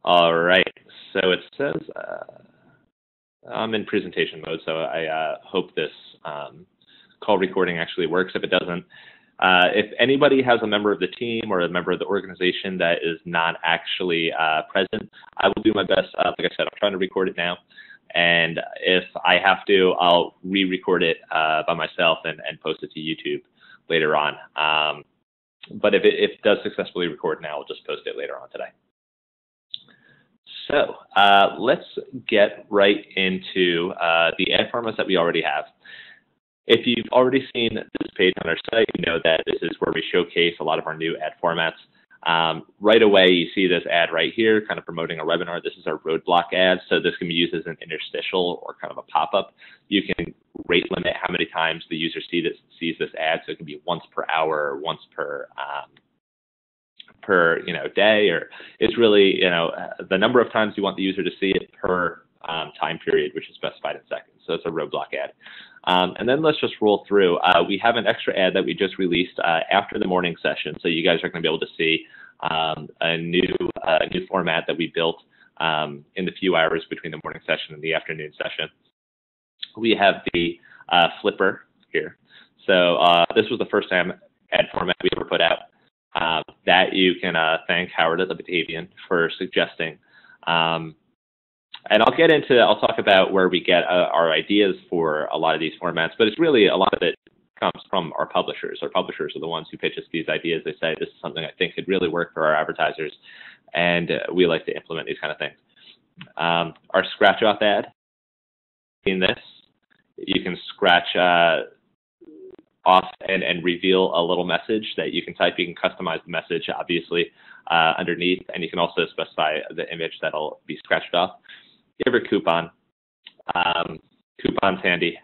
All right. So it says I'm in presentation mode, so I hope this call recording actually works. If it doesn't, if anybody has a member of the team or a member of the organization that is not actually present, I will do my best. Like I said, I'm trying to record it now. And if I have to, I'll re-record it by myself and post it to YouTube later on. But if it does successfully record now, I'll just post it later on today. So let's get right into the ad formats that we already have. If you've already seen this page on our site, you know that this is where we showcase a lot of our new ad formats. Right away, you see this ad right here, kind of promoting a webinar. This is our roadblock ad, so this can be used as an interstitial or kind of a pop-up. You can rate limit how many times the user sees this ad, so it can be once per hour, or once per day, or it's really the number of times you want the user to see it per time period, which is specified in seconds. So it's a roadblock ad. And then let's just roll through. We have an extra ad that we just released after the morning session, so you guys are going to be able to see a new format that we built in the few hours between the morning session and the afternoon session. We have the flipper here. So this was the first time ad format we ever put out that you can thank Howard at the Batavian for suggesting. And I'll talk about where we get our ideas for a lot of these formats, but it's really a lot of it comes from our publishers. Our publishers are the ones who pitch us these ideas. They say, this is something I think could really work for our advertisers, and we like to implement these kind of things. Our scratch off ad, in this, you can scratch off and reveal a little message that you can type. You can customize the message, obviously, underneath, and you can also specify the image that'll be scratched off. Favorite coupon. Coupon's handy.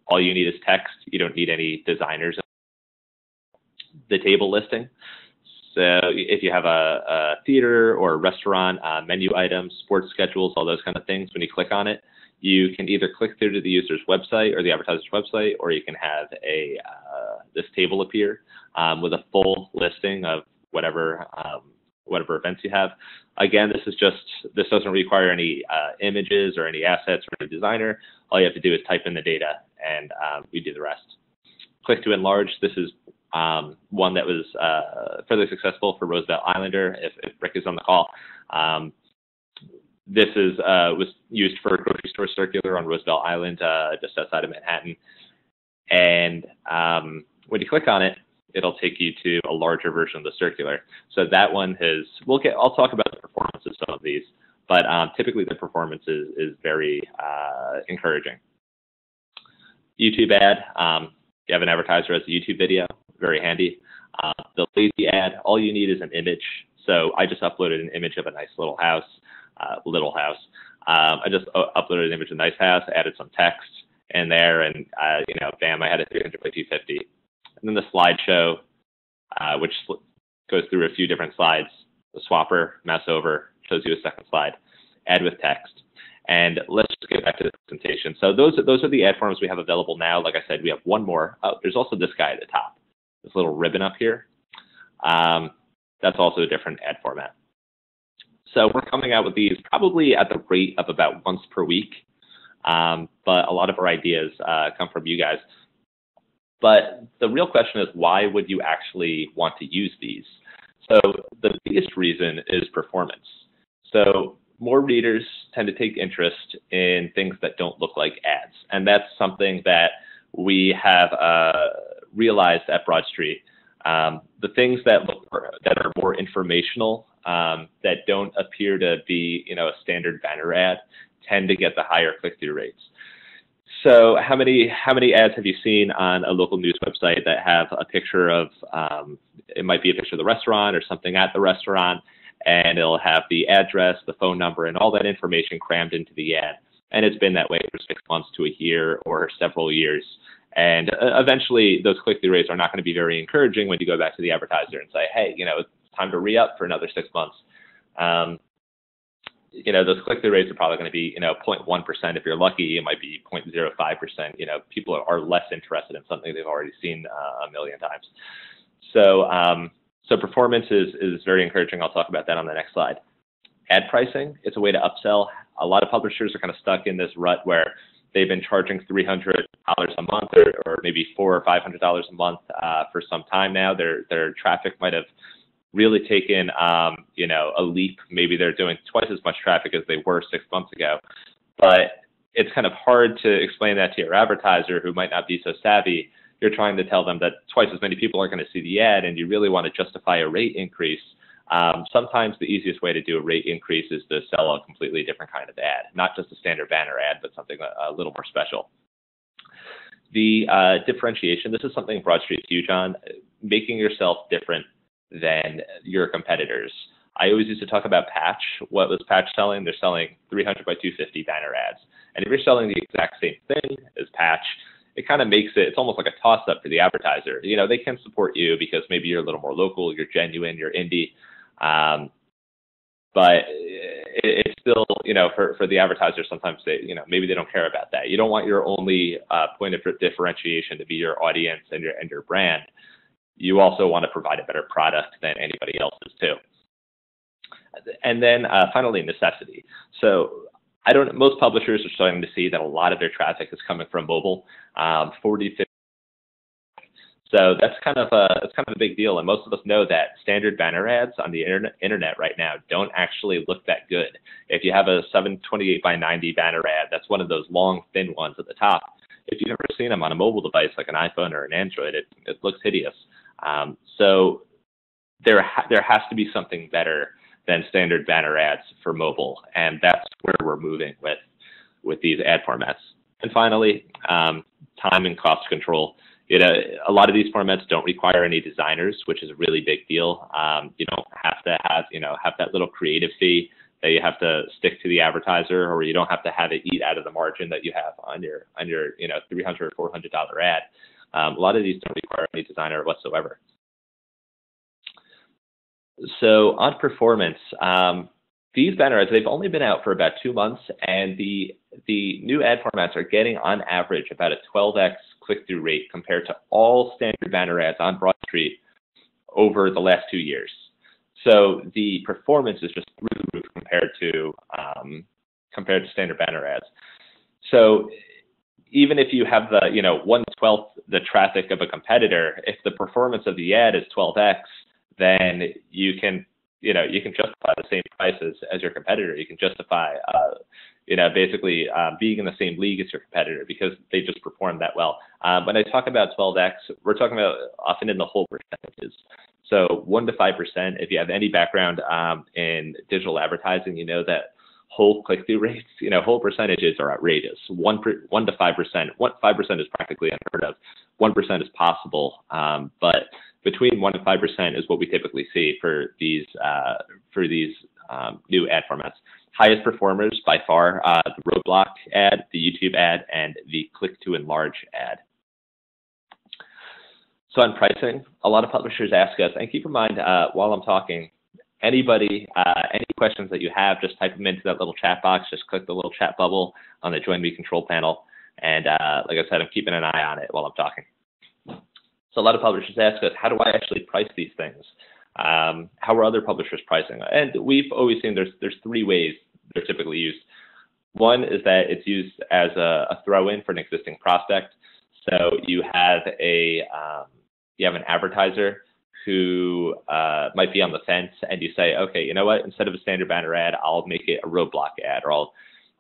All you need is text. You don't need any designers. The table listing. So if you have a theater or a restaurant, menu items, sports schedules, all those kind of things, when you click on it, you can either click through to the user's website or the advertiser's website, or you can have this table appear with a full listing of whatever events you have. Again, this doesn't require any images or any assets or any designer. All you have to do is type in the data, and we do the rest. Click to enlarge. This is one that was fairly successful for Roosevelt Islander. If Rick is on the call, this was used for a grocery store circular on Roosevelt Island, just outside of Manhattan. And when you click on it, it'll take you to a larger version of the circular. So that one I'll talk about the performance of some of these, but typically the performance is very encouraging. YouTube ad, you have an advertiser as a YouTube video, very handy. The lazy ad, all you need is an image. So I just uploaded an image of a nice little house. I just uploaded an image of a nice house, added some text in there, and bam, I had a 300 by 250. And then the slideshow, which goes through a few different slides. The swapper, mouse over, shows you a second slide. Add with text. And let's just get back to the presentation. So those are the ad formats we have available now. Like I said, we have one more. Oh, there's also this guy at the top, this little ribbon up here. That's also a different ad format. So we're coming out with these probably at the rate of about once per week. But a lot of our ideas come from you guys. But the real question is, why would you actually want to use these? So the biggest reason is performance. So more readers tend to take interest in things that don't look like ads. And that's something that we have realized at Broadstreet. The things that are more informational, that don't appear to be a standard banner ad, tend to get the higher click-through rates. So how many ads have you seen on a local news website that have a picture of, it might be a picture of the restaurant or something at the restaurant, and it'll have the address, the phone number, and all that information crammed into the ad. And it's been that way for 6 months to a year or several years. And eventually those click-through rates are not going to be very encouraging when you go back to the advertiser and say, hey, it's time to re-up for another 6 months. Those click-through rates are probably going to be, 0.1%. If you're lucky, it might be 0.05%. People are less interested in something they've already seen a million times. So performance is very encouraging. I'll talk about that on the next slide. ad pricing. It's a way to upsell. A lot of publishers are kind of stuck in this rut where they've been charging $300 a month or maybe $400 or $500 a month for some time now. Their traffic might have really taken a leap. Maybe they're doing twice as much traffic as they were 6 months ago. But it's kind of hard to explain that to your advertiser who might not be so savvy. You're trying to tell them that twice as many people are going to see the ad, and you really want to justify a rate increase. Sometimes the easiest way to do a rate increase is to sell a completely different kind of ad, not just a standard banner ad, but something a little more special. The differentiation, this is something Broadstreet's huge on, making yourself different than your competitors. I always used to talk about Patch. What was Patch selling? They're selling 300 by 250 banner ads. And if you're selling the exact same thing as Patch, it kind of makes it, it's almost like a toss-up for the advertiser. You know, they can support you because maybe you're a little more local, you're genuine, you're indie. But it's still, you know, for the advertiser, sometimes they, you know, maybe they don't care about that. You don't want your only point of differentiation to be your audience and your brand. You also want to provide a better product than anybody else's too. And then finally, necessity. So most publishers are starting to see that a lot of their traffic is coming from mobile, 40, 50. So that's kind of a big deal. And most of us know that standard banner ads on the internet right now don't actually look that good. If you have a 728 by 90 banner ad, that's one of those long, thin ones at the top. If you've ever seen them on a mobile device like an iPhone or an Android, it looks hideous. So there has to be something better than standard banner ads for mobile, and that's where we're moving with these ad formats. And finally, time and cost control. A lot of these formats don't require any designers, which is a really big deal. You don't have to have that little creative fee that you have to stick to the advertiser, or you don't have to have it eat out of the margin that you have on your $300 or $400 ad. A lot of these don't require any designer whatsoever. So on performance, these banner ads, they've only been out for about 2 months, and the new ad formats are getting on average about a 12x click-through rate compared to all standard banner ads on Broadstreet over the last 2 years. So the performance is just through the roof compared to standard banner ads. So even if you have the 1/12 the traffic of a competitor, if the performance of the ad is 12x, then you can justify the same prices as your competitor. You can justify, basically being in the same league as your competitor because they just perform that well. When I talk about 12x, we're talking about often in the whole percentages. So 1 to 5%. If you have any background in digital advertising, you know that whole click-through rates, whole percentages are outrageous. 1 to 5%. 5% is practically unheard of. 1% is possible, but between 1 and 5% is what we typically see for these new ad formats. Highest performers by far, the roadblock ad, the YouTube ad, and the click to enlarge ad. So on pricing, a lot of publishers ask us, and keep in mind while I'm talking, any questions that you have, just type them into that little chat box. Just click the little chat bubble on the Join Me control panel, and like I said, I'm keeping an eye on it while I'm talking. So a lot of publishers ask us, how do I actually price these things? How are other publishers pricing? And we've always seen there's 3 ways they're typically used. One is that it's used as a throw-in for an existing prospect. So you have an advertiser who might be on the fence, and you say, okay, you know what? Instead of a standard banner ad, I'll make it a roadblock ad, or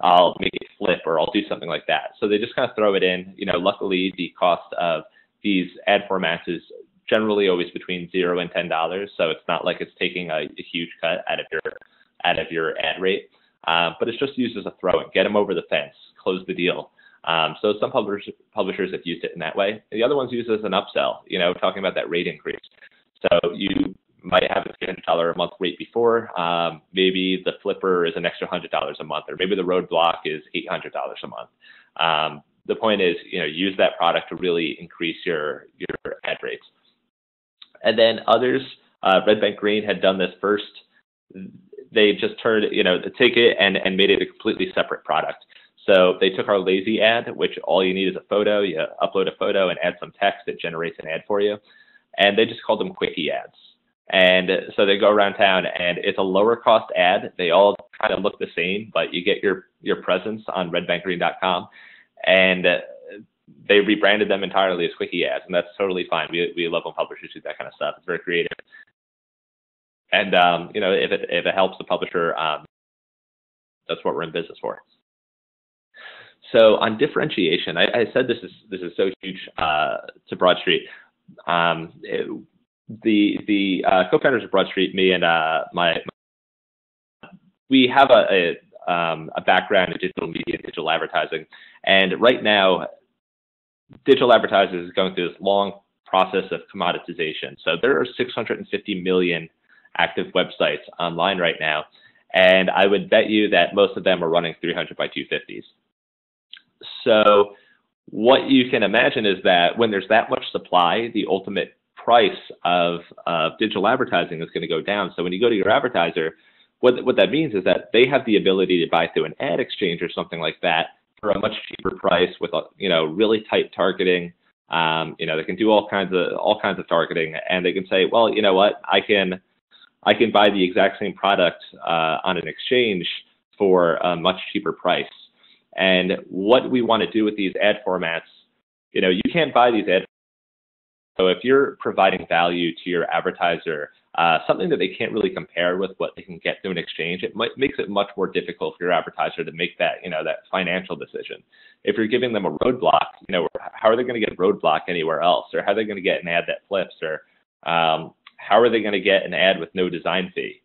I'll make it flip, or I'll do something like that. So they just kind of throw it in. Luckily, the cost of these ad formats is generally always between $0 and $10, so it's not like it's taking a huge cut out of your ad rate. But it's just used as a throw-in, get them over the fence, close the deal. So some publishers have used it in that way. The other one's used as an upsell, talking about that rate increase. So you might have a $300 a month rate before. Maybe the flipper is an extra $100 a month, or maybe the roadblock is $800 a month. The point is, use that product to really increase your ad rates. And then others, Red Bank Green had done this first. They just turned, take it and made it a completely separate product. So they took our lazy ad, which all you need is a photo. You upload a photo and add some text. It generates an ad for you. And they just called them quickie ads. And so they go around town, and it's a lower cost ad. They all kind of look the same, but you get your presence on redbankgreen.com, and they rebranded them entirely as quickie ads, and that's totally fine. We love when publishers do that kind of stuff. It's very creative, and if it helps the publisher, that's what we're in business for. So on differentiation, I said this is so huge to Broadstreet. The co-founders of Broadstreet, me and we have a background in digital media and digital advertising, and right now, digital advertising is going through this long process of commoditization. So there are 650 million active websites online right now, and I would bet you that most of them are running 300 by 250s. So what you can imagine is that when there's that much supply, the ultimate price of digital advertising is going to go down. So when you go to your advertiser, what that means is that they have the ability to buy through an ad exchange or something like that for a much cheaper price with really tight targeting. They can do all kinds of targeting, and they can say, well, you know what, I can buy the exact same product on an exchange for a much cheaper price. And what we want to do with these ad formats, you can't buy these ad. So if you're providing value to your advertiser, something that they can't really compare with what they can get through an exchange, it makes it much more difficult for your advertiser to make that, that financial decision. If you're giving them a roadblock, how are they going to get a roadblock anywhere else? Or how are they going to get an ad that flips? Or how are they going to get an ad with no design fee?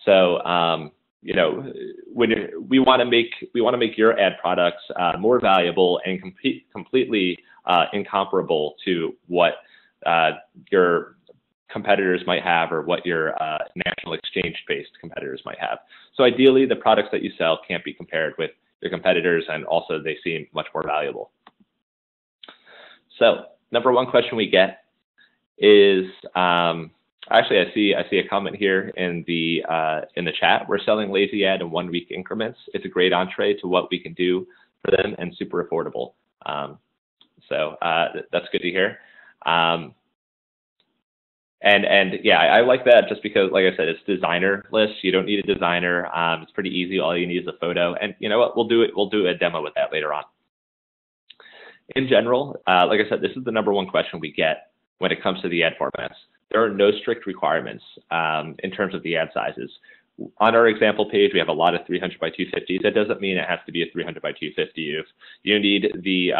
So, when we want to make your ad products more valuable and completely incomparable to what your competitors might have, or what your national exchange-based competitors might have. So ideally, the products that you sell can't be compared with your competitors, and also they seem much more valuable. So number one question we get is, actually, I see a comment here in the chat. We're selling lazy ad in 1 week increments. It's a great entree to what we can do for them, and super affordable. So that's good to hear. And yeah, I like that just because, like I said, it's designer-less. You don't need a designer. It's pretty easy. All you need is a photo. And you know what? We'll do a demo with that later on. In general, like I said, this is the number one question we get when it comes to the ad formats. There are no strict requirements in terms of the ad sizes. On our example page, we have a lot of 300 by 250s. That doesn't mean it has to be a 300 by 250. If you need the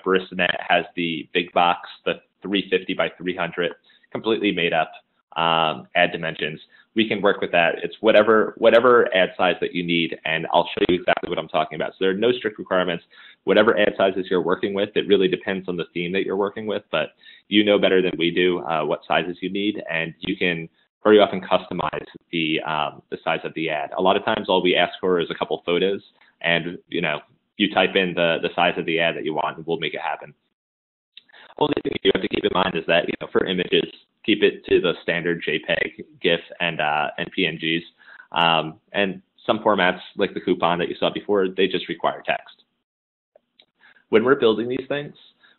BaristaNet has the big box, the 350 by 300, completely made up ad dimensions. We can work with that. It's whatever ad size that you need, and I'll show you exactly what I'm talking about. So there are no strict requirements. Whatever ad sizes you're working with, it really depends on the theme that you're working with, but you know better than we do what sizes you need, and you can very often customize the size of the ad. A lot of times all we ask for is a couple photos, and you type in the size of the ad that you want, and we'll make it happen. Only thing you have to keep in mind is that for images, keep it to the standard JPEG, GIF, and PNGs. And some formats, like the coupon that you saw before, they just require text. When we're building these things,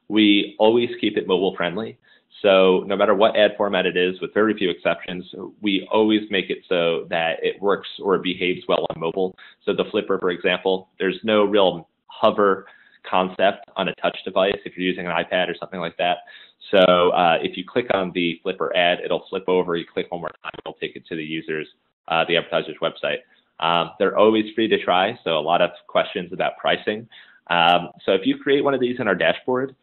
we always keep it mobile friendly. So no matter what ad format it is, with very few exceptions, we always make it so that it works or behaves well on mobile. So the Flipper, for example, there's no real hover concept on a touch device if you're using an iPad or something like that. So if you click on the Flipper ad, it'll flip over. You click one more time, it'll take it to the advertiser's website. They're always free to try, so a lot of questions about pricing. So if you create one of these in our dashboard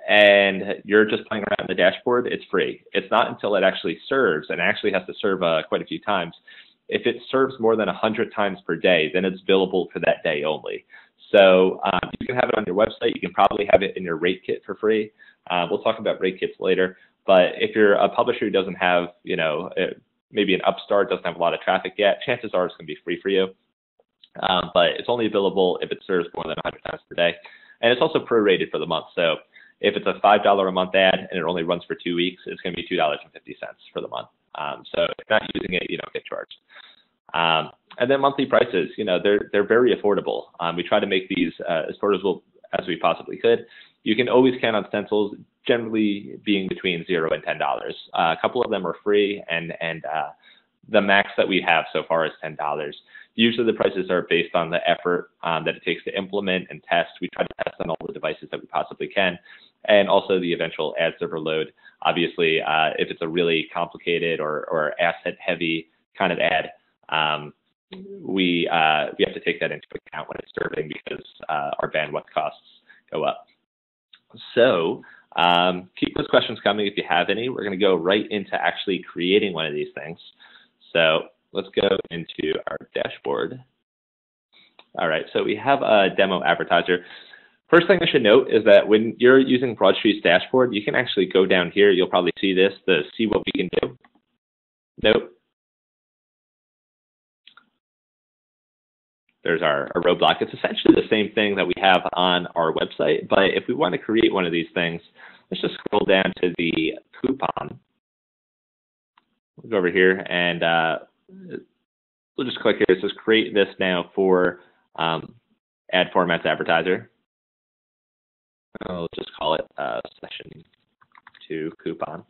and you're just playing around in the dashboard, it's free. It's not until it actually serves, and it actually has to serve quite a few times. If it serves more than 100 times per day, then it's billable for that day only. So you can have it on your website. You can probably have it in your rate kit for free. We'll talk about rate kits later. But if you're a publisher who doesn't have, maybe an upstart, doesn't have a lot of traffic yet, chances are it's going to be free for you. But it's only billable if it serves more than 100 times per day. And it's also prorated for the month. So if it's a $5 a month ad and it only runs for 2 weeks, it's going to be $2.50 for the month. So if you're not using it, you don't get charged. And then monthly prices, they're very affordable. We try to make these as as we possibly could. You can always count on stencils generally being between $0 and $10. A couple of them are free, and the max that we have so far is $10. Usually the prices are based on the effort that it takes to implement and test. We try to test on all the devices that we possibly can, and also the eventual ad server load. Obviously, if it's a really complicated or asset-heavy kind of ad, we have to take that into account when it's serving, because our bandwidth costs go up. So keep those questions coming if you have any. We're going to go right into actually creating one of these things. So let's go into our dashboard. All right, so we have a demo advertiser. First thing I should note is that when you're using Broadstreet's dashboard, you can actually go down here. You'll probably see this, the see what we can do. Nope. There's our roadblock. It's essentially the same thing that we have on our website, but if we want to create one of these things, let's just scroll down to the coupon. We'll go over here and we'll just click here. It says create this now for ad formats advertiser. I'll just call it session 2 coupon.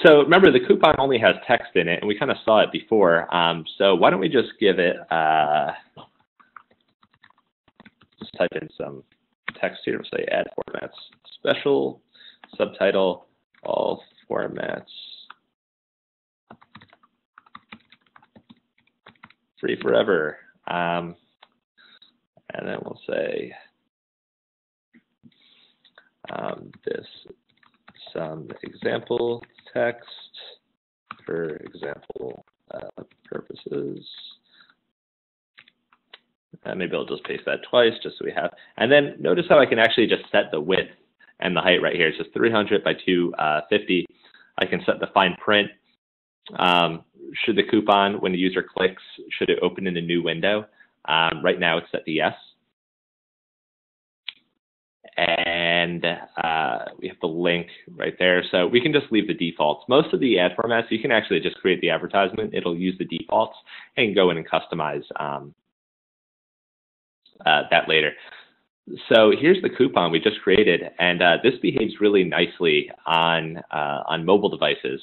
So remember, the coupon only has text in it, and we kind of saw it before. So why don't we just give it, just type in some text here. We'll say ad formats, special, subtitle, all formats, free forever. And then we'll say this some example text for example purposes. Maybe I'll just paste that twice just so we have. And then notice how I can actually just set the width and the height right here. It's just 300 by 250. I can set the fine print. Should the coupon, when the user clicks, should it open in a new window? Right now it's set to yes. And we have the link right there. So we can just leave the defaults. Most of the ad formats, you can actually just create the advertisement. It'll use the defaults and go in and customize that later. So here's the coupon we just created, and this behaves really nicely on mobile devices.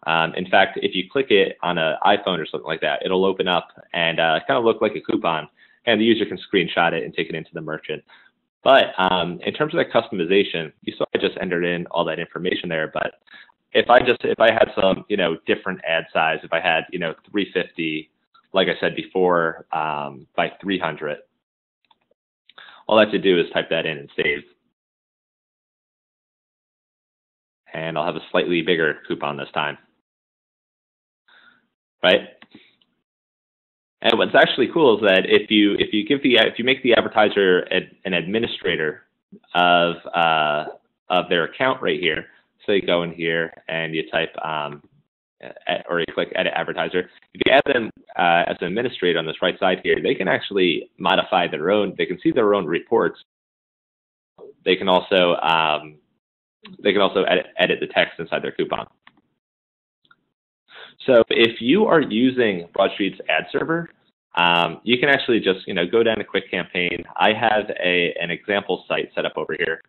In fact, if you click it on an iPhone or something like that, it'll open up and kind of look like a coupon, and the user can screenshot it and take it into the merchant. But in terms of that customization, you saw I just entered in all that information there. But if I had some, different ad size, if I had, 350, like I said before, by 300, all I have to do is type that in and save. And I'll have a slightly bigger coupon this time, right? And what's actually cool is that if you make the advertiser an administrator of their account right here, so you go in here and you type or you click edit advertiser. If you add them as an administrator on this right side here, they can actually modify their own. They can see their own reports. They can also edit the text inside their coupon. So if you are using Broadstreet's ad server, you can actually just go down to Quick Campaign. I have an example site set up over here.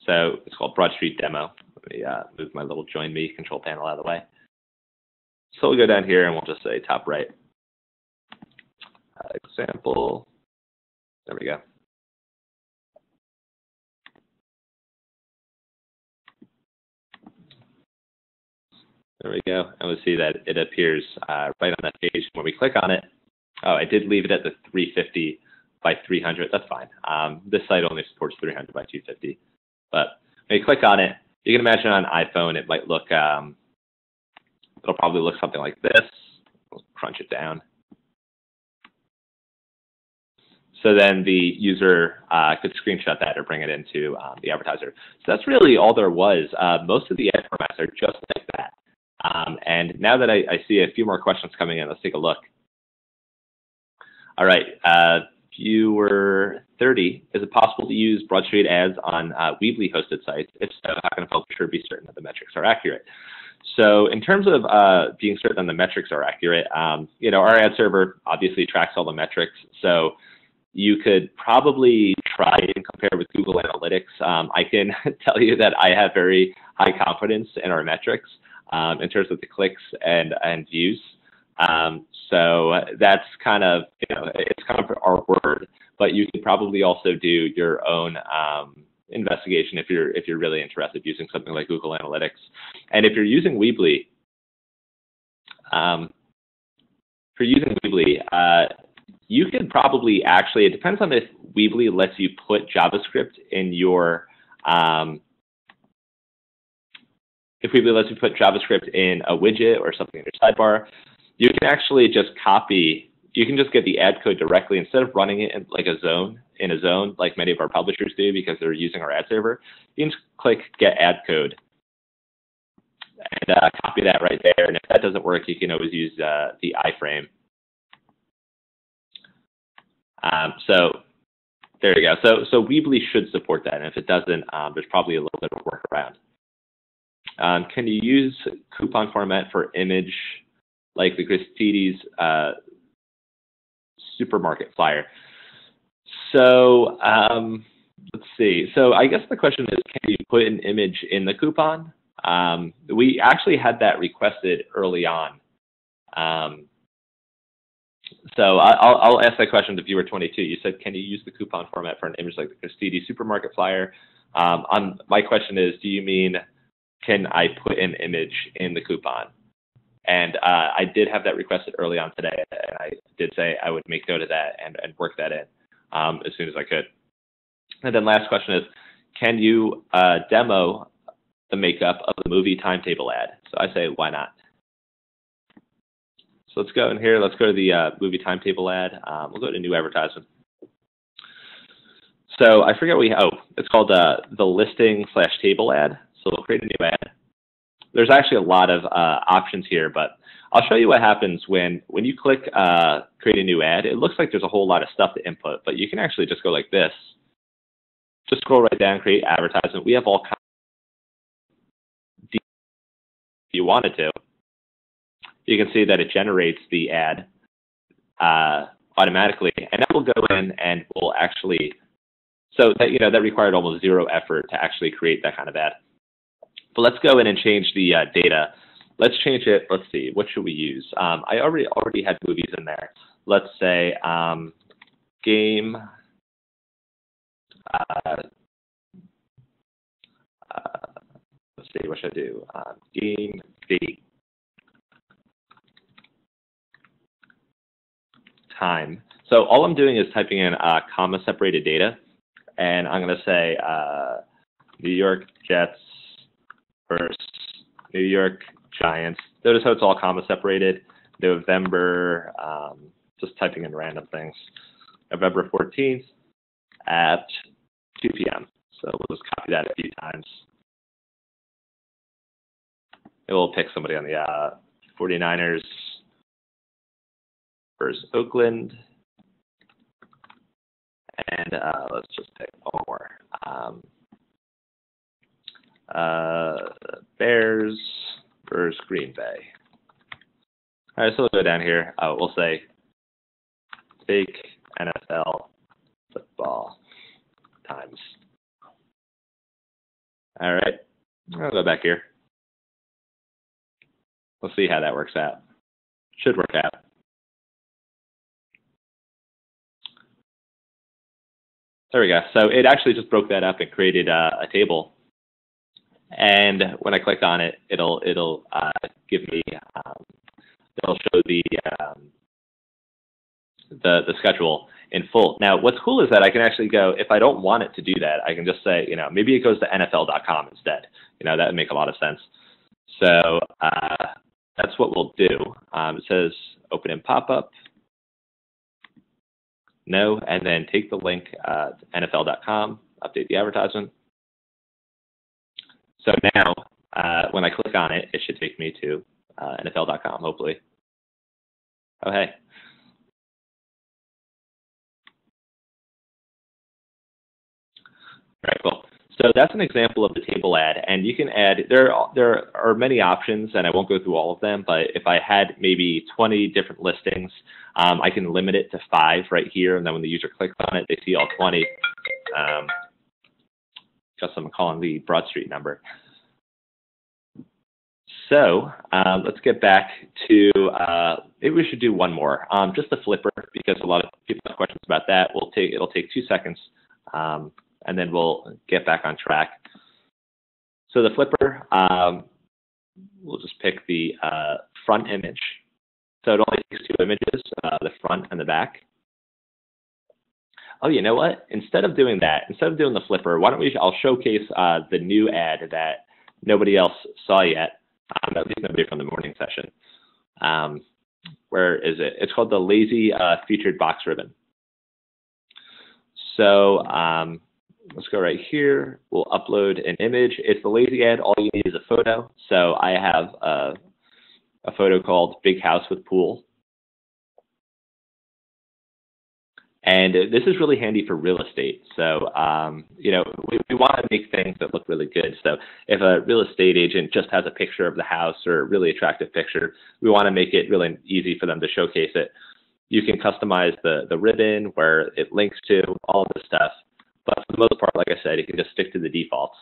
So it's called Broadstreet Demo. Let me move my little Join Me control panel out of the way. So we'll go down here and we'll just say top right. Example. There we go. There we go. And we'll see that it appears right on that page. When we click on it, oh, I did leave it at the 350 by 300. That's fine. This site only supports 300 by 250. But when you click on it, you can imagine on iPhone, it might look, it'll probably look something like this. We'll crunch it down. So then the user could screenshot that or bring it into the advertiser. So that's really all there was. Most of the ad formats are just like that. And now that I see a few more questions coming in, let's take a look. All right, viewer 30, is it possible to use Broadstreet ads on Weebly hosted sites? If so, how can a publisher be certain that the metrics are accurate? So in terms of being certain that the metrics are accurate, our ad server obviously tracks all the metrics. So you could probably try and compare with Google Analytics. I can tell you that I have very high confidence in our metrics in terms of the clicks and views. So that's kind of, it's kind of our word, but you could probably also do your own investigation if you're really interested using something like Google Analytics. And if you're using Weebly, you can probably actually, it depends on if Weebly lets you put JavaScript in your, if Weebly lets you put JavaScript in a widget or something in your sidebar, you can actually just you can just get the ad code directly instead of running it in like a zone, like many of our publishers do because they're using our ad server. You can just click get ad code and copy that right there. And if that doesn't work, you can always use the iframe. So there you go. So Weebly should support that. And if it doesn't, there's probably a little bit of a workaround. Can you use coupon format for image like the Christie's supermarket flyer? So let's see. So I guess the question is, can you put an image in the coupon? We actually had that requested early on. So I'll ask that question to viewer 22. You said, can you use the coupon format for an image like the Christie's supermarket flyer? My question is, do you mean, can I put an image in the coupon? And I did have that requested early on today, and I did say I would make note of that and work that in as soon as I could. And then last question is, can you demo the makeup of the movie timetable ad? So I say, why not? So let's go in here. Let's go to the movie timetable ad. We'll go to new advertisement. So I forget it's called the listing / table ad. So we'll create a new ad. There's actually a lot of options here, but I'll show you what happens when you click create a new ad. It looks like there's a whole lot of stuff to input, but you can actually just go like this. Just scroll right down, create advertisement. We have all kinds of if you wanted to. You can see that it generates the ad automatically, and that will go in and will actually, so that, that required almost zero effort to actually create that kind of ad. But let's go in and change the data. Let's change it. Let's see. What should we use? I already had movies in there. Let's say game. Let's see. What should I do? Game date time. So all I'm doing is typing in comma separated data, and I'm going to say New York Jets versus New York Giants. Notice how it's all comma separated. November, just typing in random things. November 14th at 2 p.m. So we'll just copy that a few times. It will pick somebody on the 49ers versus Oakland. And let's just pick one more. Bears versus Green Bay. All right, so we'll go down here. We'll say fake NFL football times. All right, I'll go back here. We'll see how that works out. Should work out. There we go. So it actually just broke that up and created a table. And when I click on it, it'll give me it'll show the schedule in full. Now, what's cool is that I can actually go, if I don't want it to do that, I can just say, maybe it goes to NFL.com instead. That would make a lot of sense. So that's what we'll do. It says open in pop-up. No, and then take the link to NFL.com, update the advertisement. So now, when I click on it, it should take me to NFL.com, hopefully. Oh, hey. All right, cool. So that's an example of the table ad, and you can add, there are many options, and I won't go through all of them, but if I had maybe 20 different listings, I can limit it to 5 right here, and then when the user clicks on it, they see all 20. Just I'm calling the Broadstreet number. So let's get back to, maybe we should do one more, just the flipper, because a lot of people have questions about that. It'll take 2 seconds, and then we'll get back on track. So the flipper, we'll just pick the front image. So it only takes 2 images, the front and the back. Oh, you know what? Instead of doing that, instead of doing the flipper, why don't I'll showcase the new ad that nobody else saw yet. At least nobody from the morning session. Where is it? It's called the Lazy Featured Box Ribbon. So let's go right here. We'll upload an image. It's the Lazy ad. All you need is a photo. So I have a photo called Big House with Pool. And this is really handy for real estate. So, you know, we want to make things that look really good. So if a real estate agent just has a picture of the house or a really attractive picture, we want to make it really easy for them to showcase it. You can customize the ribbon, where it links to, all of this stuff. But for the most part, like I said, you can just stick to the defaults.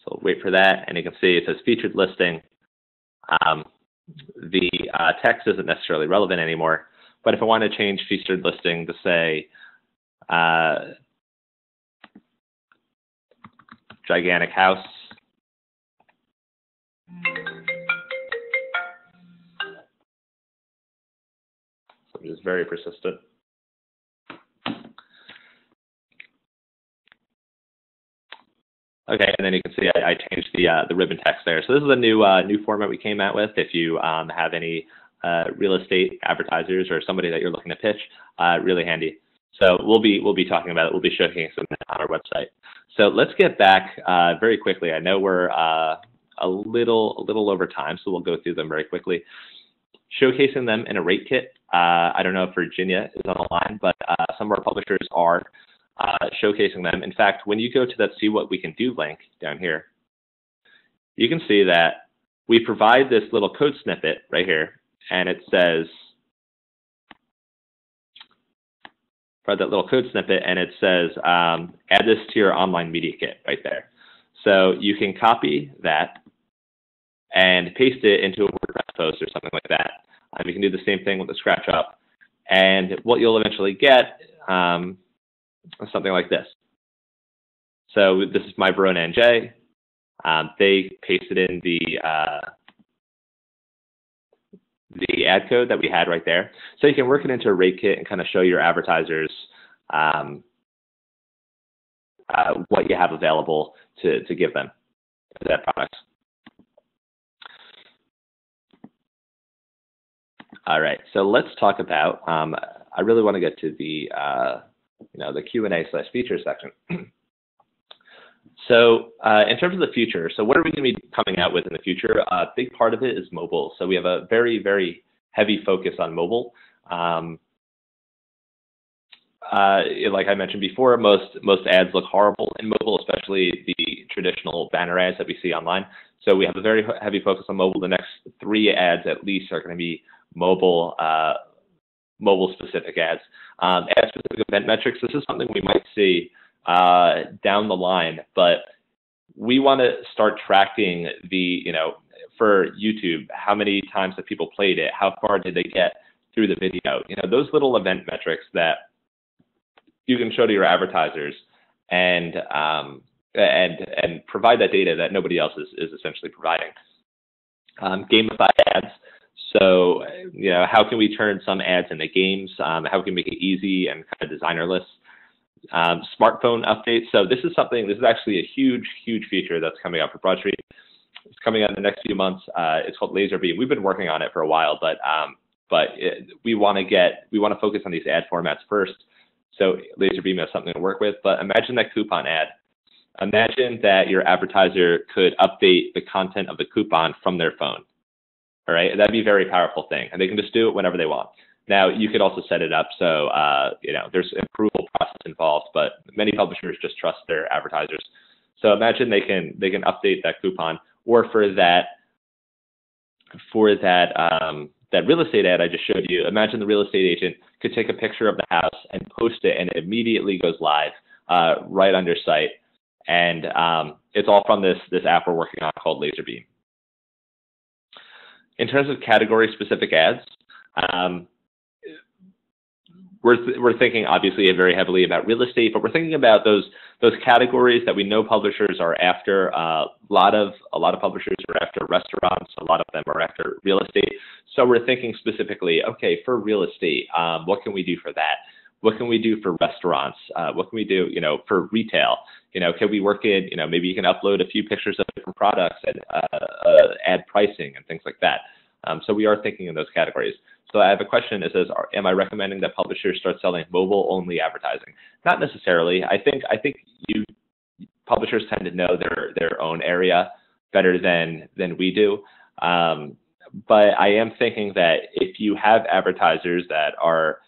So wait for that, and you can see it says featured listing. The text isn't necessarily relevant anymore, but if I want to change featured listing to say gigantic house, so I'm just very persistent. Okay, and then you can see I changed the ribbon text there. So this is a new format we came out with. If you have any real estate advertisers or somebody that you're looking to pitch, really handy. So we'll be talking about it. We'll be showcasing them on our website. So let's get back very quickly. I know we're a little over time, so we'll go through them very quickly. Showcasing them in a rate kit. I don't know if Virginia is on the line, but some of our publishers are showcasing them. In fact, when you go to that See What We Can Do link down here, you can see that we provide this little code snippet right here, and it says, provide that little code snippet, and it says, add this to your online media kit right there. So you can copy that and paste it into a WordPress post or something like that. You can do the same thing with the scratch up, and what you'll eventually get something like this. So this is my Verona NJ. They pasted in the ad code that we had right there. So you can work it into a rate kit and kind of show your advertisers what you have available to give them to that product. All right, so let's talk about, I really want to get to the the Q&A/feature section. So in terms of the future, so what are we going to be coming out with in the future? A big part of it is mobile. So we have a very, very heavy focus on mobile. Like I mentioned before, most ads look horrible in mobile, especially the traditional banner ads that we see online. So we have a very heavy focus on mobile. The next 3 ads at least are going to be mobile specific ads. Ad specific event metrics, this is something we might see down the line, but we want to start tracking for YouTube, how many times have people played it? How far did they get through the video? Those little event metrics that you can show to your advertisers and provide that data that nobody else is essentially providing. Gamified ads. So, how can we turn some ads into games? How can we make it easy and kind of designerless? Smartphone updates. So this is actually a huge feature that's coming out for Broadstreet. It's coming out in the next few months. It's called Laser Beam. We've been working on it for a while, but we want to focus on these ad formats first. So Laser Beam has something to work with. But imagine that coupon ad. Imagine that your advertiser could update the content of the coupon from their phone. All right, that'd be a very powerful thing, and they can just do it whenever they want. Now, you could also set it up so, there's an approval process involved, but many publishers just trust their advertisers. So imagine they can update that coupon, or for that that real estate ad I just showed you, imagine the real estate agent could take a picture of the house and post it, and it immediately goes live right on your site. And it's all from this app we're working on called LaserBeam. In terms of category-specific ads, we're thinking obviously very heavily about real estate, but we're thinking about those categories that we know publishers are after. A lot of publishers are after restaurants. A lot of them are after real estate. So we're thinking specifically, okay, for real estate, what can we do for that? What can we do for restaurants? What can we do, for retail? Can we work in, maybe you can upload a few pictures of different products and add pricing and things like that. So we are thinking in those categories. So I have a question that says, am I recommending that publishers start selling mobile-only advertising? Not necessarily. I think publishers tend to know their own area better than we do. But I am thinking that if you have advertisers that are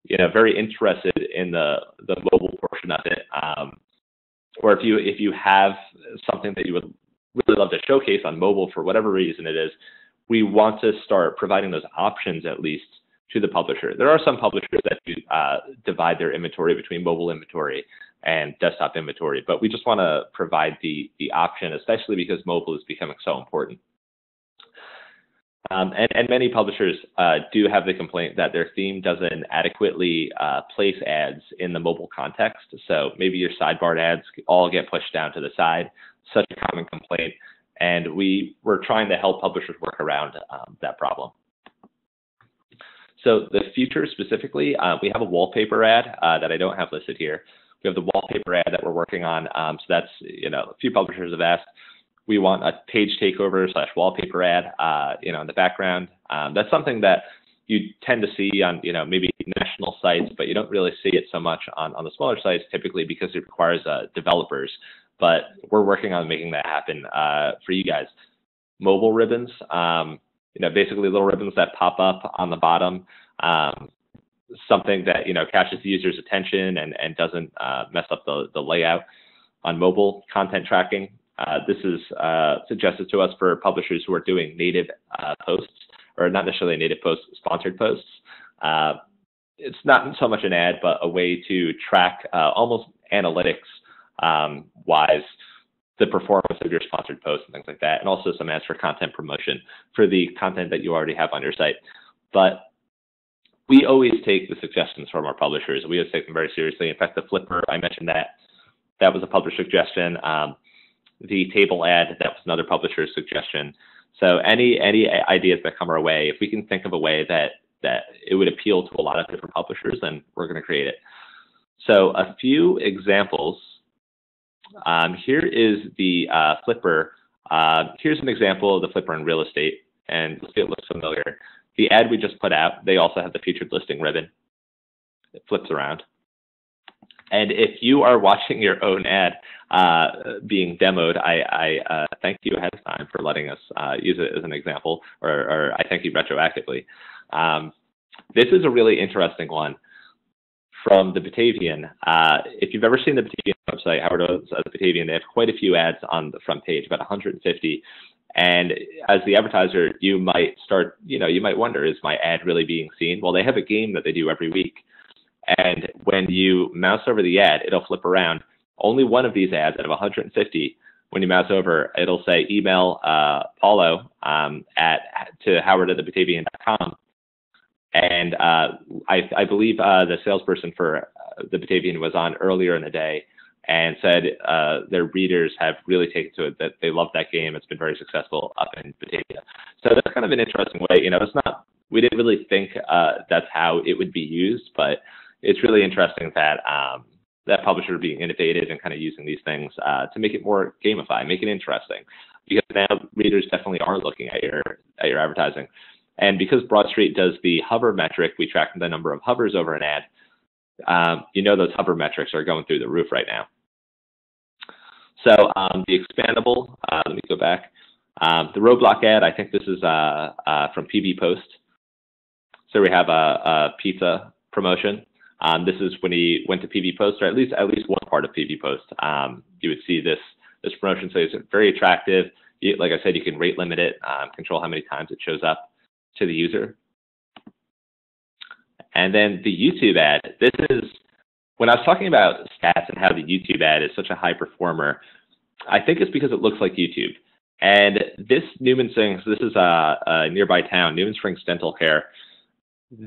very interested in the mobile portion of it, or if you have something that you would really love to showcase on mobile for whatever reason it is, we want to start providing those options at least to the publisher. There are some publishers that do divide their inventory between mobile inventory and desktop inventory, but we just want to provide the option, especially because mobile is becoming so important. And many publishers do have the complaint that their theme doesn't adequately place ads in the mobile context. So maybe your sidebar ads all get pushed down to the side. Such a common complaint. And we're trying to help publishers work around that problem. So the future specifically, we have a wallpaper ad that I don't have listed here. We have the wallpaper ad that we're working on. So that's, a few publishers have asked. We want a page takeover / wallpaper ad, in the background. That's something that you tend to see on, maybe national sites, but you don't really see it so much on the smaller sites typically because it requires developers. But we're working on making that happen for you guys. Mobile ribbons, basically little ribbons that pop up on the bottom, something that, catches the user's attention and doesn't mess up the layout on mobile content tracking. This is suggested to us for publishers who are doing native posts, or not necessarily native posts, sponsored posts. It's not so much an ad, but a way to track almost analytics wise the performance of your sponsored posts and things like that, and also some ads for content promotion for the content that you already have on your site. But we always take the suggestions from our publishers. We always take them very seriously. In fact, the flipper, I mentioned that was a publisher suggestion. The table ad, that was another publisher's suggestion. So any ideas that come our way, if we can think of a way that it would appeal to a lot of different publishers, then we're going to create it. So a few examples. Here is the flipper. Here's an example of the flipper in real estate, and let's see if it looks familiar. The ad we just put out, they also have the featured listing ribbon. It flips around. And if you are watching your own ad being demoed, I thank you ahead of time for letting us use it as an example, or I thank you retroactively. This is a really interesting one from the Batavian. If you've ever seen the Batavian website, Howard Oates of the Batavian, they have quite a few ads on the front page, about 150. And as the advertiser, you might start, you might wonder, is my ad really being seen? Well, they have a game that they do every week. And when you mouse over the ad, it'll flip around. Only one of these ads out of 150, when you mouse over, it'll say email Paulo to howard@thebatavian.com. And I believe the salesperson for the Batavian was on earlier in the day and said their readers have really taken to it, that they love that game. It's been very successful up in Batavia. So that's kind of an interesting way. It's not, we didn't really think that's how it would be used, but it's really interesting that that publisher being innovative and kind of using these things to make it more gamified, make it interesting. Because now readers definitely are looking at your advertising. And because Broadstreet does the hover metric, we track the number of hovers over an ad. Those hover metrics are going through the roof right now. So the expandable, let me go back. The roadblock ad, I think this is from PV Post. So we have a pizza promotion. This is when he went to PV Post, or at least one part of PV Post. You would see this promotion. So it's very attractive. Like I said, you can rate limit it, control how many times it shows up to the user. And then the YouTube ad. This is when I was talking about stats and how the YouTube ad is such a high performer. I think it's because it looks like YouTube. And this Newman Springs, this is a nearby town, Newman Springs Dental Care.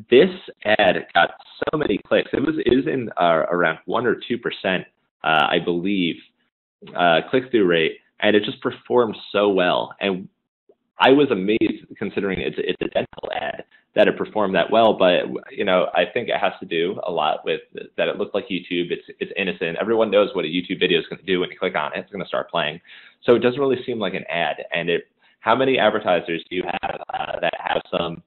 This ad got so many clicks. It is in around 1 or 2%, I believe, click-through rate, and it just performed so well. And I was amazed, considering it's a dental ad, that it performed that well. But I think it has to do a lot with that. It looked like YouTube. It's innocent. Everyone knows what a YouTube video is going to do when you click on it. It's going to start playing. So it doesn't really seem like an ad. And how many advertisers do you have that have some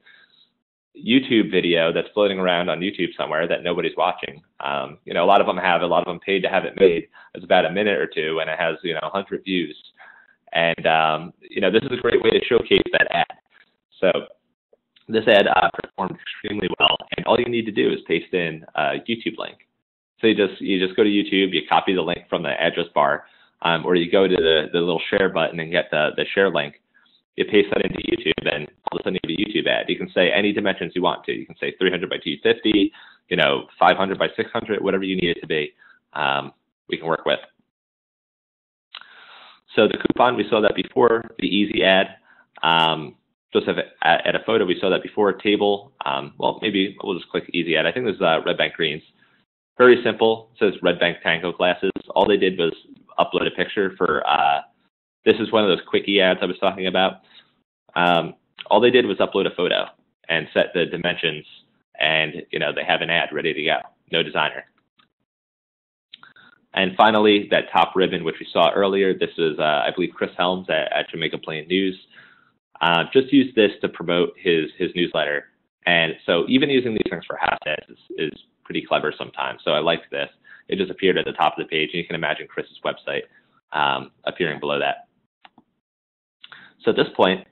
YouTube video that's floating around on YouTube somewhere that nobody's watching? A lot of them paid to have it made. It's about a minute or two, and it has 100 views. And this is a great way to showcase that ad. So this ad performed extremely well, and all you need to do is paste in a YouTube link. So you just go to YouTube, you copy the link from the address bar, or you go to the little share button and get the share link. You paste that into YouTube, and all of a sudden you have a YouTube ad. You can say any dimensions you want to. You can say 300 by 250, 500 by 600, whatever you need it to be. We can work with. So the coupon, we saw that before. The easy ad, just have add a photo. We saw that before. Table, well, maybe we'll just click easy ad. I think there's Red Bank Greens. Very simple. It says Red Bank Tango glasses. All they did was upload a picture for, this is one of those quickie ads I was talking about. All they did was upload a photo and set the dimensions, and they have an ad ready to go. No designer. And finally, that top ribbon, which we saw earlier, this is, I believe, Chris Helms at Jamaica Plain News. Just used this to promote his newsletter. And so even using these things for hashtags is pretty clever sometimes. So I liked this. It just appeared at the top of the page, and you can imagine Chris's website appearing below that. So at this point,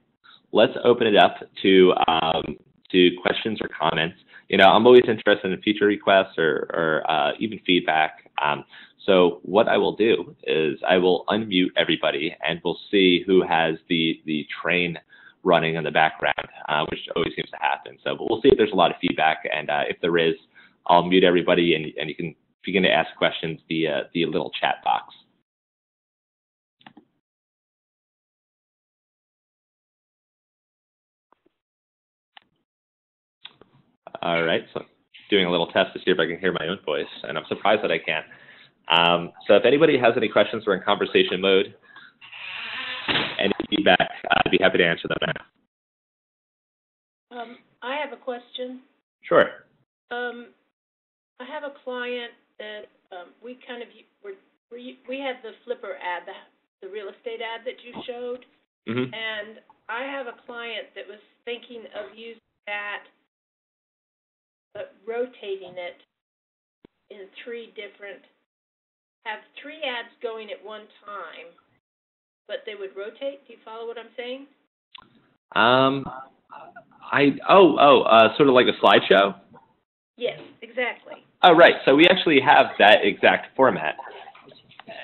let's open it up to questions or comments. I'm always interested in feature requests or even feedback. So what I will do is I will unmute everybody, and we'll see who has the train running in the background, which always seems to happen. So we'll see if there's a lot of feedback, and if there is, I'll mute everybody, and you can begin to ask questions via the little chat box. All right, so doing a little test to see if I can hear my own voice, and I'm surprised that I can't. So if anybody has any questions, we're in conversation mode. Any feedback, I'd be happy to answer them now. I have a question. Sure. I have a client that we had the flipper ad, the real estate ad that you showed, and I have a client that was thinking of using that, but rotating it in have three ads going at one time, but they would rotate. Do you follow what I'm saying? Sort of like a slideshow? Yes, exactly. Oh, right. So we actually have that exact format,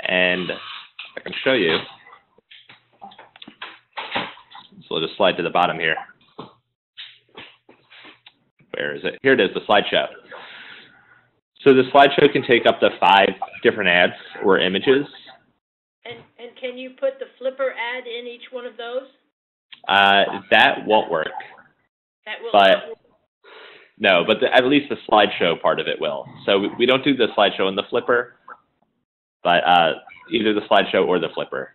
and I can show you. So we'll just slide to the bottom here. Where is it? Here it is, the slideshow. So the slideshow can take up to 5 different ads or images. And can you put the flipper ad in each one of those? That won't work. That will not work. No, but at least the slideshow part of it will. So we don't do the slideshow and the flipper, but either the slideshow or the flipper.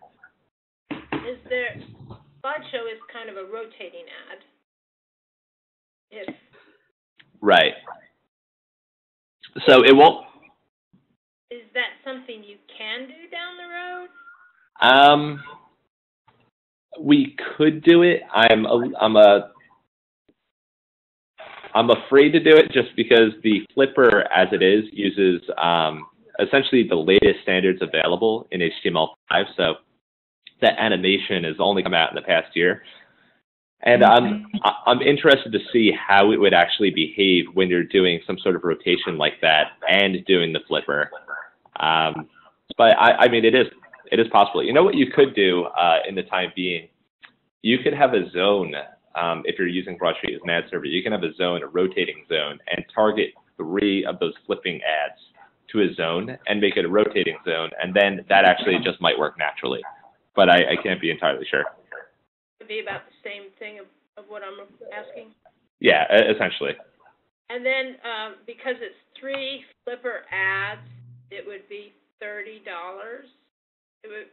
Slideshow is kind of a rotating ad. Right. So it won't. Is that something you can do down the road? We could do it. I'm afraid to do it just because the flipper, as it is, uses essentially the latest standards available in HTML5. So that animation has only come out in the past year. And I'm interested to see how it would actually behave when you're doing some sort of rotation like that and doing the flipper. But I mean, it is possible. You know what you could do in the time being? You could have a zone, if you're using Broadstreet as an ad server, you can have a zone, a rotating zone, and target 3 of those flipping ads to a zone and make it a rotating zone, and then that actually just might work naturally. But I can't be entirely sure. Would be about the same thing of what I'm asking? Yeah, essentially. And then because it's 3 flipper ads, it would be $30. It would.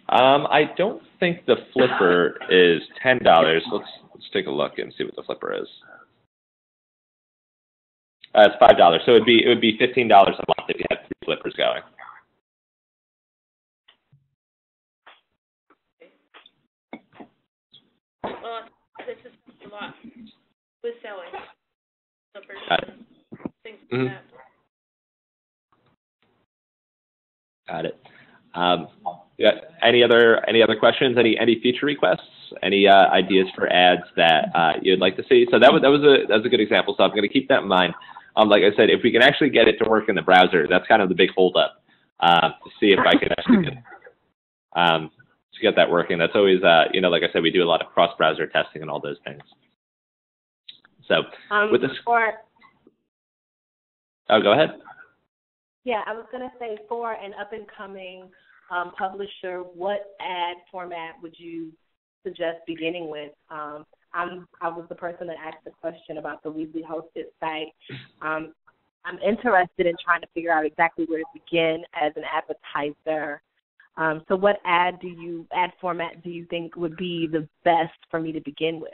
I don't think the flipper is $10. Let's take a look and see what the flipper is. It's $5, so it would be $15 a month if you had 3 flippers going. Well, this is a lot with selling flippers and things like that. Got it. Yeah. Any other questions? Any feature requests? Any ideas for ads that you'd like to see? So that was a good example. So I'm going to keep that in mind. Like I said, if we can actually get it to work in the browser, that's kind of the big holdup. To see if I can actually get that working. That's always like I said, we do a lot of cross-browser testing and all those things. So with this, go ahead. Yeah, I was going to say, for an up-and-coming publisher, what ad format would you suggest beginning with? I was the person that asked the question about the weekly hosted site. I'm interested in trying to figure out exactly where to begin as an advertiser. So what ad format do you think would be the best for me to begin with?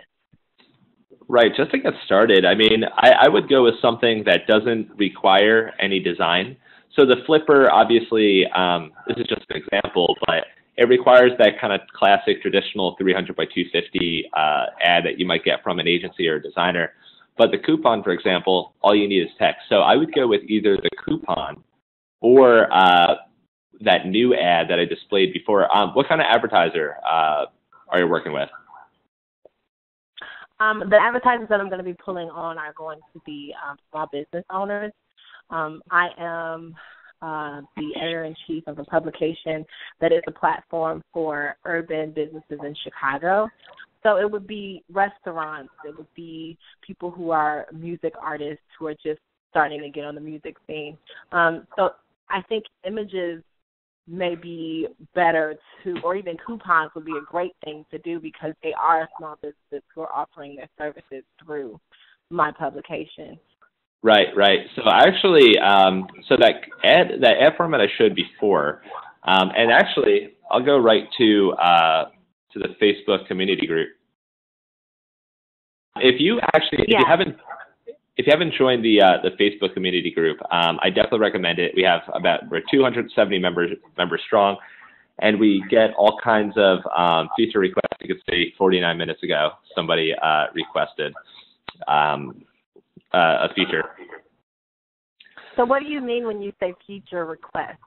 Right, just to get started, I mean, I would go with something that doesn't require any design. So the flipper, obviously, this is just an example, but it requires that kind of classic traditional 300 by 250 ad that you might get from an agency or a designer. But the coupon, for example, all you need is text. So I would go with either the coupon or that new ad that I displayed before. What kind of advertiser are you working with? The advertisers that I'm going to be pulling on are going to be small business owners. I am the editor-in-chief of a publication that is a platform for urban businesses in Chicago. So it would be restaurants. It would be people who are music artists who are just starting to get on the music scene. So I think images may be better or even coupons would be a great thing to do because they are small businesses who are offering their services through my publication. Right. So actually, so that ad format I showed before, and actually I'll go right to the Facebook community group. If you haven't joined the Facebook community group, I definitely recommend it. We're 270 members strong, and we get all kinds of feature requests. You could see 49 minutes ago somebody requested a feature. So what do you mean when you say feature request?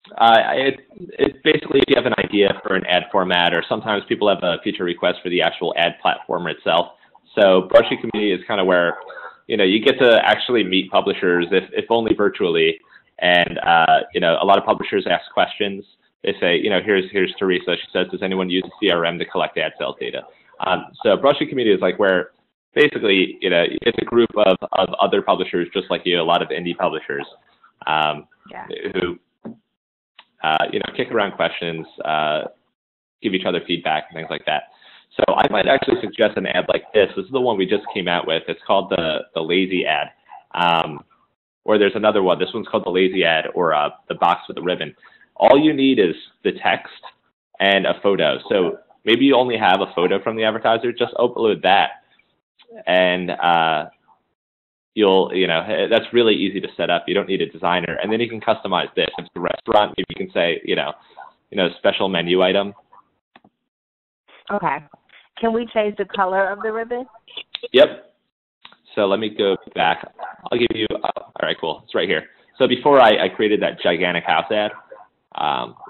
It's basically if you have an idea for an ad format, or sometimes people have a feature request for the actual ad platform itself. So Broadstreet Community is kind of where you get to actually meet publishers, if only virtually. And a lot of publishers ask questions. They say, here's Teresa. She says, does anyone use a CRM to collect ad sales data? So Broadstreet Community is like where basically, it's a group of other publishers just like you, a lot of indie publishers who, kick around questions, give each other feedback and things like that. So I might actually suggest an ad like this. This is the one we just came out with. It's called the Lazy Ad. Or there's another one. This one's called the Lazy Ad, or the box with the ribbon. All you need is the text and a photo. So maybe you only have a photo from the advertiser. Just upload that. And that's really easy to set up. You don't need a designer, and then you can customize this. If it's a restaurant, maybe you can say, special menu item. Okay. Can we change the color of the ribbon? Yep. So let me go back. I'll give you. All right, cool. It's right here. So before I created that gigantic house ad,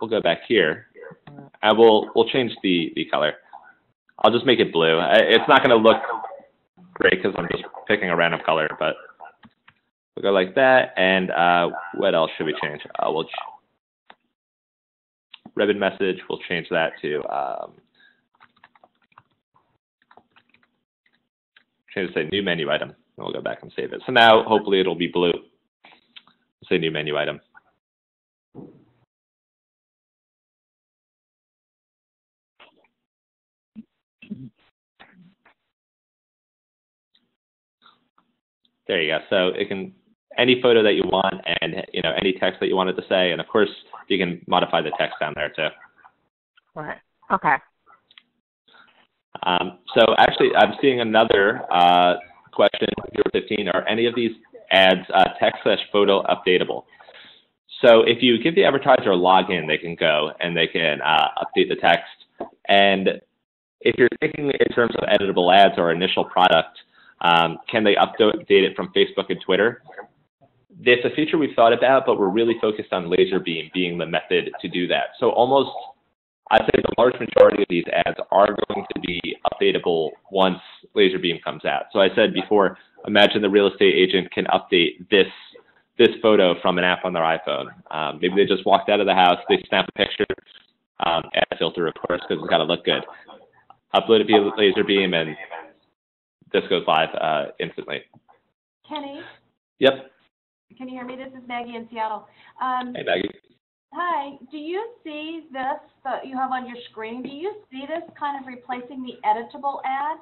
we'll go back here, and we'll change the color. I'll just make it blue. It's not going to look great because I'm just picking a random color, but we'll go like that. And what else should we change? Ribbon message, we'll change that to change to say new menu item. And we'll go back and save it. So now hopefully it'll be blue. Say new menu item. There you go. So it can any photo that you want, and any text that you wanted to say, and of course you can modify the text down there too. Right. Okay. So actually, I'm seeing another question, 015. Are any of these ads text/photo updatable? So if you give the advertiser a login, they can go and they can update the text. And if you're thinking in terms of editable ads or initial product, can they update it from Facebook and Twitter? It's a feature we've thought about, but we're really focused on LaserBeam being the method to do that. So almost, I'd say the large majority of these ads are going to be updatable once LaserBeam comes out. So I said before, imagine the real estate agent can update this photo from an app on their iPhone. Maybe they just walked out of the house, they snap a picture, add a filter, of course, because it's got to look good. Upload it via LaserBeam, and this goes live instantly. Kenny? Yep. Can you hear me? This is Maggie in Seattle. Hey, Maggie. Hi. Do you see this that you have on your screen? Do you see this kind of replacing the editable ad?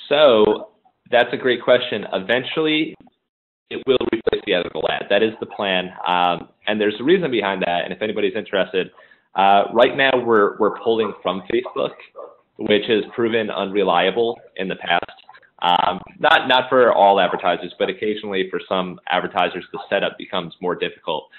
So that's a great question. Eventually, it will replace the editable ad. That is the plan. And there's a reason behind that. And if anybody's interested, right now we're pulling from Facebook, which has proven unreliable in the past. Not for all advertisers, but occasionally for some advertisers, the setup becomes more difficult.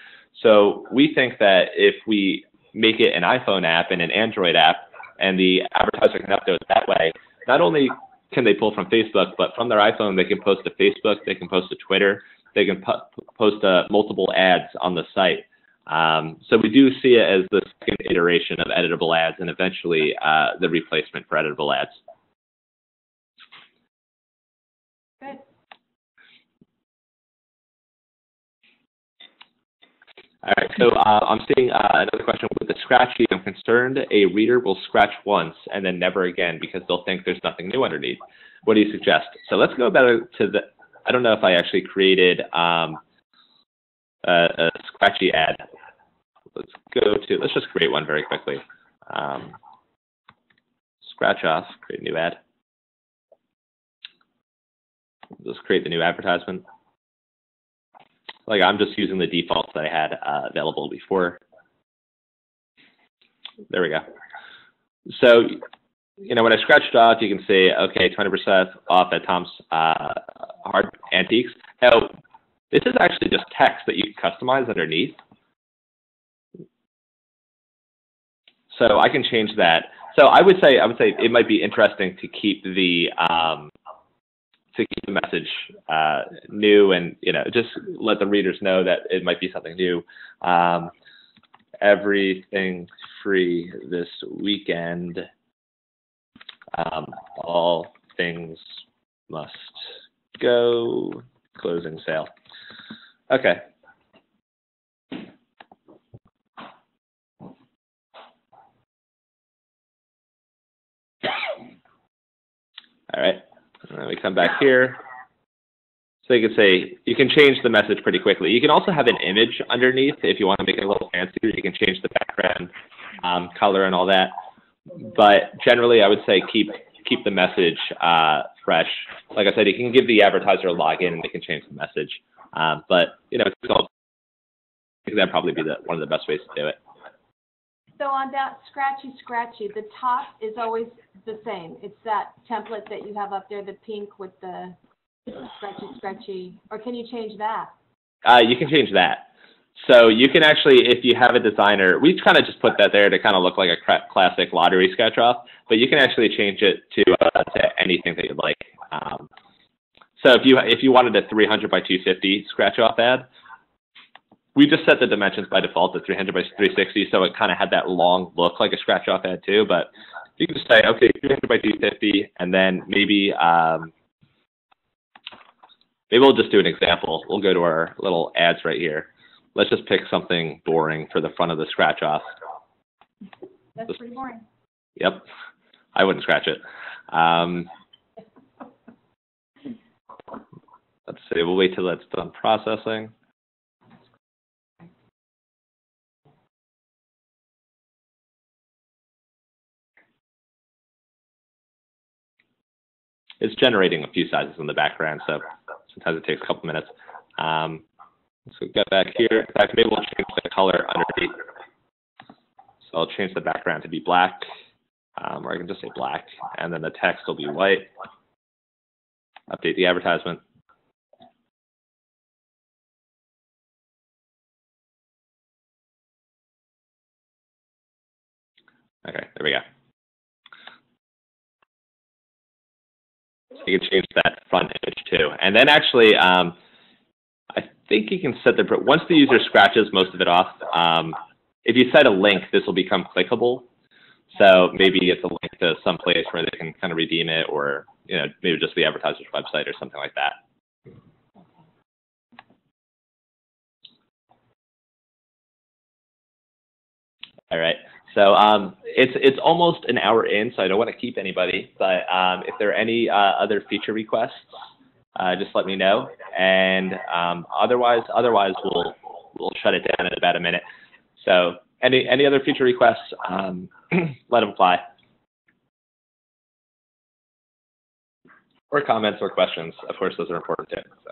So we think that if we make it an iPhone app and an Android app, and the advertiser can upload it that way, not only can they pull from Facebook, but from their iPhone, they can post to Facebook, they can post to Twitter, they can post multiple ads on the site. So we do see it as the second iteration of editable ads, and eventually the replacement for editable ads. Good. All right, so I'm seeing another question with the scratchy. I'm concerned a reader will scratch once and then never again because they'll think there's nothing new underneath. What do you suggest? So let's go back to the, I don't know if I actually created a scratchy ad. Let's just create one very quickly. Scratch off, create a new ad. Let's create the new advertisement. Like I'm just using the defaults that I had available before. There we go. So, when I scratched off, you can see, okay, 20% off at Tom's Hard Antiques. Now, this is actually just text that you can customize underneath. So I can change that. So I would say it might be interesting to keep the message new, and just let the readers know that it might be something new. Everything free this weekend. All things must go. Closing sale. Okay. All right. And then we come back here. So you can say, you can change the message pretty quickly. You can also have an image underneath if you want to make it a little fancier. You can change the background color and all that. But generally, I would say keep the message fresh. Like I said, you can give the advertiser a login and they can change the message. But it's all, I think that'd probably be one of the best ways to do it. So on that scratchy, the top is always the same. It's that template that you have up there, the pink with the scratchy. Or can you change that? You can change that. So you can actually, if you have a designer, we kind of just put that there to kind of look like a classic lottery sketch off, but you can actually change it to anything that you'd like. So if you wanted a 300 by 250 scratch off ad, we just set the dimensions by default to 300 by 360, so it kind of had that long look like a scratch off ad too, but You can just say, okay, 300 by 250, and then maybe maybe we'll just do an example. We'll go to our little ads right here. Let's just pick something boring for the front of the scratch off. That's pretty boring. Yep, I wouldn't scratch it. Let's see, we'll wait till it's done processing. It's generating a few sizes in the background, so sometimes it takes a couple minutes. So get back here. In fact, maybe we'll change the color underneath. So I'll change the background to be black, or I can just say black, and then the text will be white. Update the advertisement. Okay, there we go. So you can change that front image too. And then actually, I think you can set the, once the user scratches most of it off, if you set a link, this will become clickable. So maybe it's a link to some place where they can kind of redeem it, or maybe just the advertiser's website or something like that. All right. So it's almost an hour in, so I don't want to keep anybody. But if there are any other feature requests, just let me know. And otherwise we'll shut it down in about a minute. So any other feature requests, let them fly. Or comments or questions. Of course, those are important too. So.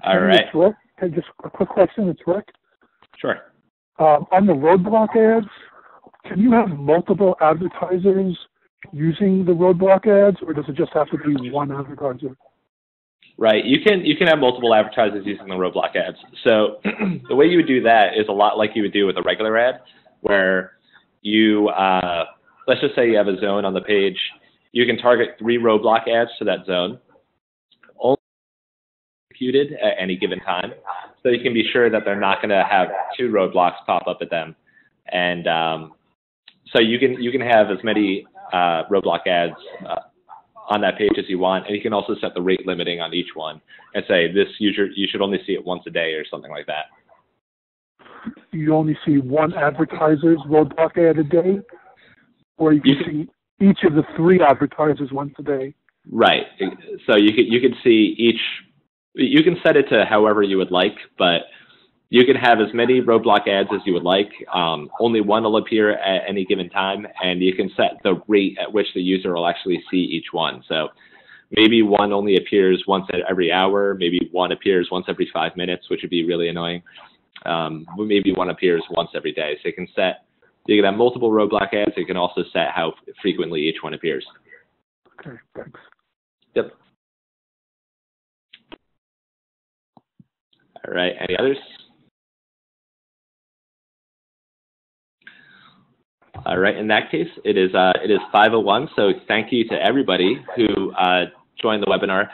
All right. It's Rick. Just a quick question. It's Rick. Sure. On the roadblock ads, can you have multiple advertisers using the roadblock ads, or does it just have to be one advertiser? Right. You can have multiple advertisers using the roadblock ads. So the way you would do that is a lot like you would do with a regular ad, where you let's just say you have a zone on the page. You can target 3 roadblock ads to that zone. Executed at any given time, so you can be sure that they're not going to have 2 roadblocks pop up at them, and so you can have as many roadblock ads on that page as you want, and you can also set the rate limiting on each one and say this user you should only see it once a day or something like that. You only see one advertiser's roadblock ad a day, or you can see each of the 3 advertisers once a day. Right. So you could see each. You can set it to however you would like, but you can have as many roadblock ads as you would like. Only one will appear at any given time, and you can set the rate at which the user will actually see each one. So maybe one only appears once every hour, maybe one appears once every 5 minutes, which would be really annoying. Maybe one appears once every day. So you can have multiple roadblock ads. You can also set how frequently each one appears. Okay, thanks. Yep. All right, any others? All right, in that case, it is 5:01, so thank you to everybody who joined the webinar.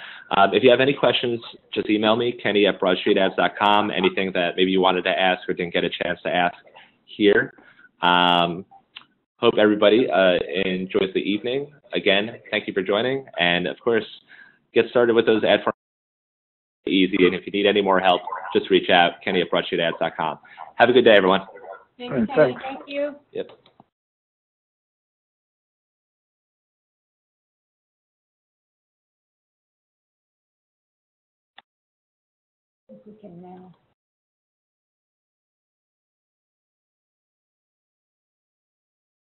If you have any questions, just email me, kenny@broadstreetads.com, anything that maybe you wanted to ask or didn't get a chance to ask here. Hope everybody enjoys the evening. Again, thank you for joining, and of course, get started with those ad forms. Easy, and if you need any more help, just reach out, kenny@broadstreetads.com. Have a good day, everyone. Thank you, Kenny. Thank you. Yep. We can now.